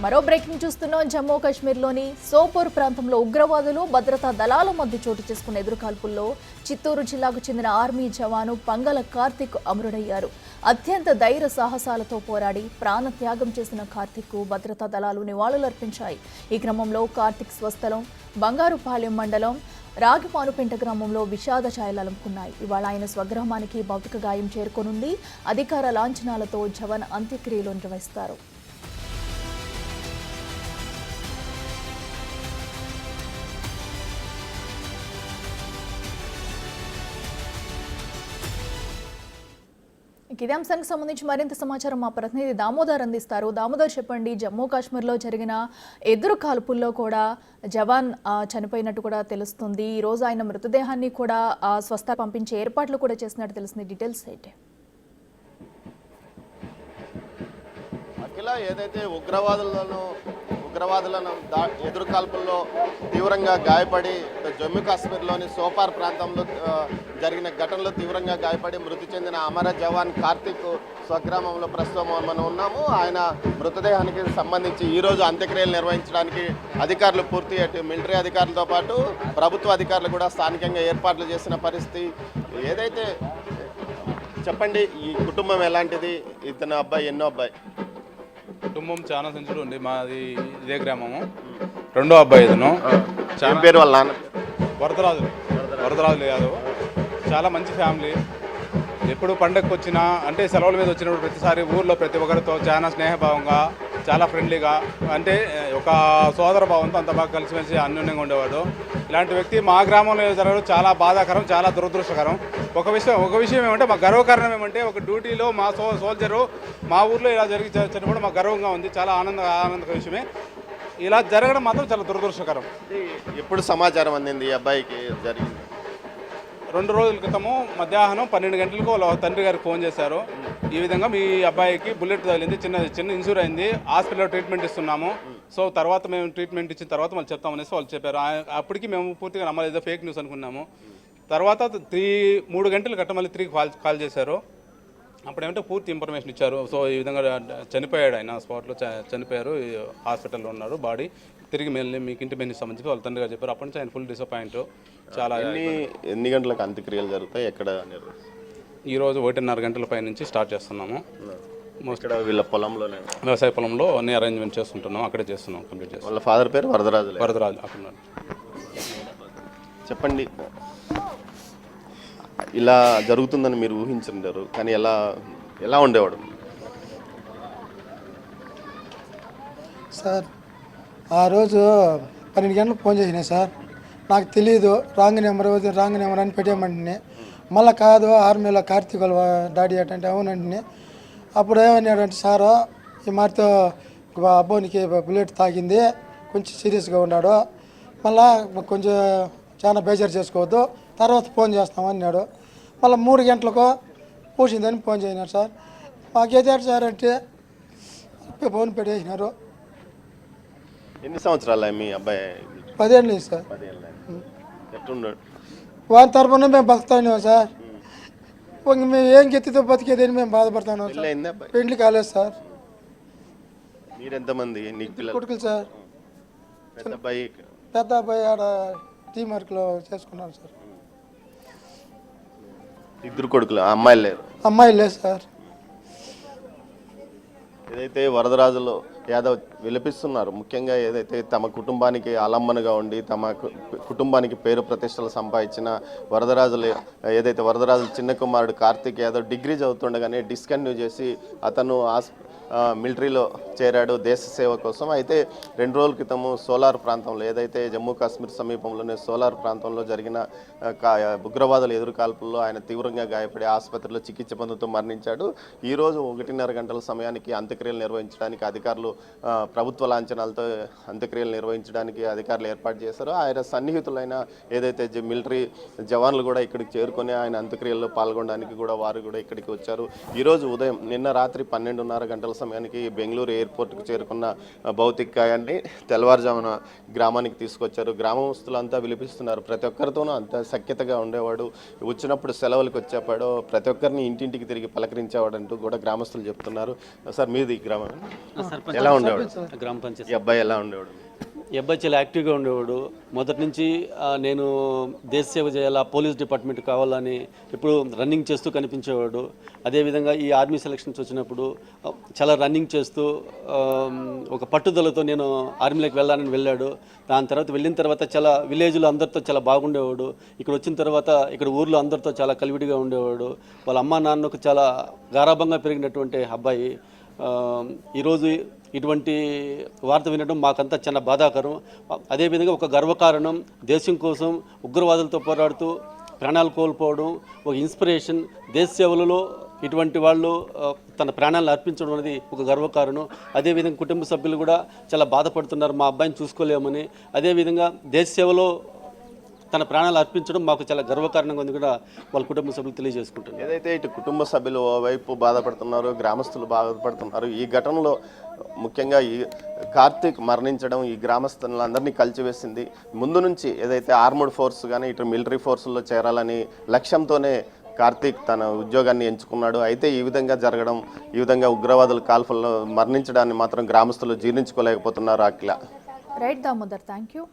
మరో బ్రేకింగ్ చూస్తున్నాం. జమ్మూ కాశ్మీర్లోని సోపోర్ ప్రాంతంలో ఉగ్రవాదులు భద్రతా దళాల మధ్య చోటు చేసుకున్న ఎదురుకాల్పుల్లో చిత్తూరు జిల్లాకు చెందిన ఆర్మీ జవాను పంగల కార్తిక్ అమరుడయ్యారు. అత్యంత ధైర్య సాహసాలతో పోరాడి ప్రాణత్యాగం చేసిన కార్తిక్ భద్రతా దళాలు నివాళులర్పించాయి. ఈ క్రమంలో కార్తిక్ స్వస్థలం బంగారుపాలెం మండలం రాగిపానుపెంట గ్రామంలో విషాద ఛాయలు అలుముకున్నాయి. ఇవాళ ఆయన స్వగ్రామానికి భౌతిక గాయం చేరుకోనుంది. అధికార లాంఛనాలతో జవాన్ అంత్యక్రియలు నిర్వహిస్తారు. ఇదే అంశానికి సంబంధించి మరింత సమాచారం మా ప్రతినిధి దామోదర్ అందిస్తారు. దామోదర్, చెప్పండి, జమ్మూ కాశ్మీర్లో జరిగిన ఎదురు కాల్పుల్లో కూడా జవాన్ చనిపోయినట్టు కూడా తెలుస్తుంది. ఈ రోజు ఆయన మృతదేహాన్ని కూడా స్వస్థ పంపించే ఏర్పాట్లు కూడా చేసినట్టు తెలుస్తుంది. డీటెయిల్స్ ఏంటి? అఖిల, ఏదైతే ఉగ్రవాదులను ఎదురుకాల్పుల్లో తీవ్రంగా గాయపడి జమ్మూ కాశ్మీర్లోని సోపార్ ప్రాంతంలో జరిగిన ఘటనలో తీవ్రంగా గాయపడి మృతి చెందిన అమర జవాన్ కార్తిక్ స్వగ్రామంలో ప్రస్తుతం మనం ఉన్నాము. ఆయన మృతదేహానికి సంబంధించి ఈరోజు అంత్యక్రియలు నిర్వహించడానికి అధికారులు పూర్తి మిలిటరీ అధికారులతో పాటు ప్రభుత్వ అధికారులు కూడా స్థానికంగా ఏర్పాట్లు చేసిన పరిస్థితి. ఏదైతే చెప్పండి, ఈ కుటుంబం ఎలాంటిది? ఇతను అబ్బాయి ఎన్నో అబ్బాయి? కుటుంబం చాలా సెంచురీ ఉంది. మాది ఇదే గ్రామము. రెండో అబ్బాయి ఇతను. చాలా పేరు వాళ్ళ నాన్న వరదరాజులు యాదవ్. చాలా మంచి ఫ్యామిలీ. ఎప్పుడు పండగకు వచ్చినా అంటే సెలవుల మీద వచ్చినప్పుడు ప్రతిసారి ఊర్లో ప్రతి ఒక్కరితో చాలా స్నేహభావంగా, చాలా ఫ్రెండ్లీగా, అంటే ఒక సోదర భావంతో అంత బాగా కలిసిమెలిసి అన్యోన్యంగా ఉండేవాడు. ఇలాంటి వ్యక్తి మా గ్రామంలో జరగడం చాలా బాధాకరం, చాలా దురదృష్టకరం. ఒక విషయం ఏమంటే, మా గర్వకారణం ఏమంటే, ఒక డ్యూటీలో మా సోల్జరు మా ఊర్లో ఇలా జరిగి చనిపోవడం మాకు గర్వంగా ఉంది. చాలా ఆనందకర విషయమే. ఇలా జరగడం మాత్రం చాలా దురదృష్టకరం. ఎప్పుడు సమాచారం అందింది ఈ అబ్బాయికి జరిగింది? 2 రోజుల క్రితము మధ్యాహ్నం 12 గంటలకు వాళ్ళ తండ్రి గారికి ఫోన్ చేశారు. ఈ విధంగా మీ అబ్బాయికి బుల్లెట్ తగిలింది, చిన్న ఇన్సూర్ అయింది, హాస్పిటల్లో ట్రీట్మెంట్ ఇస్తున్నాము. సో తర్వాత మేము ట్రీట్మెంట్ ఇచ్చిన తర్వాత మళ్ళీ చెప్తామనేసి వాళ్ళు చెప్పారు. అప్పటికి మేము పూర్తిగా నమ్మలేదు, ఫేక్ న్యూస్ అనుకున్నాము. తర్వాత 3 గంటలు గట్ట మళ్ళీ 3కి కాల్ చేశారు. అప్పుడేమంటే పూర్తి ఇన్ఫర్మేషన్ ఇచ్చారు. సో ఈ విధంగా చనిపోయాడు, ఆయన స్పాట్లో చనిపోయారు, హాస్పిటల్లో ఉన్నారు. బాడీ తిరిగి మళ్ళీ మీకు ఇంటి మీద సంబంధించి వాళ్ళ తండ్రి గారు చెప్పారు. అప్పటి నుంచి ఆయన ఫుల్ డిసప్పాయింట్. చాలా ఎన్ని గంటలకు అంత్యక్రియలు జరుగుతాయి? ఎక్కడ? ఈరోజు 1:30 గంటల పై నుంచి స్టార్ట్ చేస్తున్నాము. ఇక్కడ వీళ్ళ పొలంలోనే, వ్యవసాయ పొలంలో అన్ని అరేంజ్మెంట్ చేస్తుంటున్నాం. అక్కడే చేస్తున్నాం, కంప్లీట్ చేస్తాం. వాళ్ళ ఫాదర్ పేరు వరదరాజు అక్కడ. చెప్పండి, ఇలా జరుగుతుందని మీరు ఊహించుంటారు, కానీ ఎలా ఉండేవాడు సార్? ఆ రోజు 12 గంటలకు ఫోన్ చేసినా సార్, నాకు తెలియదు, రాంగ్ నెంబర్ అని పెట్టేయమంటే, మళ్ళీ కాదు ఆర్మీలో కార్తీక్ వాళ్ళ డాడీ అంటే అవునండి. అప్పుడు ఏమన్నాడంటే, సారు ఈ మారితో అబ్బోనికి బుల్లెట్ తాగింది, కొంచెం సీరియస్గా ఉన్నాడు, మళ్ళా కొంచెం చాలా బేజారు చేసుకోవద్దు, తర్వాత ఫోన్ చేస్తామన్నాడు. మళ్ళీ 3 గంటలకు పూసిందని ఫోన్ చేసినారు సార్. మాకైతే సార్ అంటే ఫోన్ పెట్టేసినారు. ఎన్ని సంవత్సరాలు మీ అబ్బాయి? 10 ఏళ్ళు సార్. 10 ఏళ్ళు. ఎట్లున్నాడు? వాని తరపున మేము బతుకుతాను సార్. మేము ఏం గెత్తితో బతికేదని మేము బాధపడతాను. పెళ్లి కాలేదు సార్. మీరెంతమంది? కొడుకులు సార్. పెద్ద అబ్బాయి ఆడ టీమార్క్లో చేసుకున్నాను సార్. 2 కొడుకులు? అమ్మాయిలు లేరు? అమ్మాయిలు లేదు సార్. ఏదైతే వరదరాజులు యాదవ్ విలపిస్తున్నారు, ముఖ్యంగా ఏదైతే తమ కుటుంబానికి ఆలంబనగా ఉండి తమ కుటుంబానికి పేరు ప్రతిష్టలు సంపాదించిన వరదరాజుల చిన్న కుమారుడు కార్తిక్ యాదవ్ డిగ్రీ చదువుతుండగానే డిస్కంటిన్యూ చేసి అతను మిలిటరీలో చేరాడు దేశ సేవ కోసం. అయితే 2 రోజుల క్రితము సోలార్ ప్రాంతంలో, ఏదైతే జమ్మూ కాశ్మీర్ సమీపంలోనే సోలార్ ప్రాంతంలో జరిగిన ఉగ్రవాదుల ఎదురుకాల్పుల్లో ఆయన తీవ్రంగా గాయపడి ఆసుపత్రిలో చికిత్స పొందుతూ మరణించాడు. ఈరోజు 1:30 గంటల సమయానికి అంత్యక్రియలు నిర్వహించడానికి అధికారులు ప్రభుత్వ లాంఛనాలతో అంత్యక్రియలు నిర్వహించడానికి అధికారులు ఏర్పాటు చేశారు. ఆయన సన్నిహితులైన ఏదైతే మిలిటరీ జవాన్లు కూడా ఇక్కడికి చేరుకొని ఆయన అంత్యక్రియల్లో పాల్గొనడానికి కూడా వారు కూడా ఇక్కడికి వచ్చారు. ఈరోజు ఉదయం నిన్న రాత్రి 12:30 గంటల సమయానికి బెంగళూరు ఎయిర్పోర్ట్కు చేరుకున్న భౌతిక కాయాన్ని తెల్లవారుజామున గ్రామానికి తీసుకొచ్చారు. గ్రామస్తులంతా విలిపిస్తున్నారు. ప్రతి ఒక్కరితోనూ అంత సఖ్యతగా ఉండేవాడు, వచ్చినప్పుడు సెలవులకు వచ్చేవాడు, ప్రతి ఒక్కరిని ఇంటింటికి తిరిగి పలకరించేవాడు అంటూ కూడా గ్రామస్తులు చెప్తున్నారు. సార్ మీది గ్రామం ఎలా ఉండేవాడు? గ్రామ పంచాయతీ ఈ అబ్బాయి ఎలా ఉండేవాడు? ఈ అబ్బాయి చాలా యాక్టివ్గా ఉండేవాడు. మొదటి నుంచి నేను దేశ సేవ చేయాలా, పోలీస్ డిపార్ట్మెంట్ కావాలని ఇప్పుడు రన్నింగ్ చేస్తూ కనిపించేవాడు. అదేవిధంగా ఈ ఆర్మీ సెలక్షన్స్ వచ్చినప్పుడు చాలా రన్నింగ్ చేస్తూ ఒక పట్టుదలతో నేను ఆర్మీలోకి వెళ్ళాలని వెళ్ళాడు. దాని తర్వాత వెళ్ళిన తర్వాత చాలా విలేజ్లో అందరితో చాలా బాగుండేవాడు. ఇక్కడ వచ్చిన తర్వాత ఇక్కడ ఊర్లో అందరితో చాలా కలివిడిగా ఉండేవాడు. వాళ్ళ అమ్మా నాన్నకు చాలా గారాభంగా పెరిగినటువంటి అబ్బాయి. ఈరోజు ఇటువంటి వార్త వినడం మాకంతా చాలా బాధాకరం. అదేవిధంగా ఒక గర్వకారణం. దేశం కోసం ఉగ్రవాదులతో పోరాడుతూ ప్రాణాలు కోల్పోవడం ఒక ఇన్స్పిరేషన్. దేశ సేవలలో ఇటువంటి వాళ్ళు తన ప్రాణాలను అర్పించడం అనేది ఒక గర్వకారణం. అదేవిధంగా కుటుంబ సభ్యులు కూడా చాలా బాధపడుతున్నారు, మా అబ్బాయిని చూసుకోలేమని. అదేవిధంగా దేశ సేవలో తన ప్రాణాలు అర్పించడం మాకు చాలా గర్వకారణంగా ఉంది కూడా వాళ్ళ కుటుంబ సభ్యులు తెలియజేసుకుంటున్నారు. ఏదైతే ఇటు కుటుంబ సభ్యులు ఓవైపు బాధపడుతున్నారు, గ్రామస్తులు బాధపడుతున్నారు. ఈ ఘటనలో ముఖ్యంగా ఈ కార్తీక్ మరణించడం ఈ గ్రామస్తులందరినీ కలిచివేసింది. ముందు నుంచి ఏదైతే ఆర్మడ్ ఫోర్స్ కానీ ఇటు మిలిటరీ ఫోర్సుల్లో చేరాలని లక్ష్యంతోనే కార్తీక్ తన ఉద్యోగాన్ని ఎంచుకున్నాడు. అయితే ఈ విధంగా జరగడం, ఈ విధంగా ఉగ్రవాదుల కాల్పుల్లో మరణించడాన్ని మాత్రం గ్రామస్తులు జీర్ణించుకోలేకపోతున్నారు. Akhila. Right Damodar, thank you.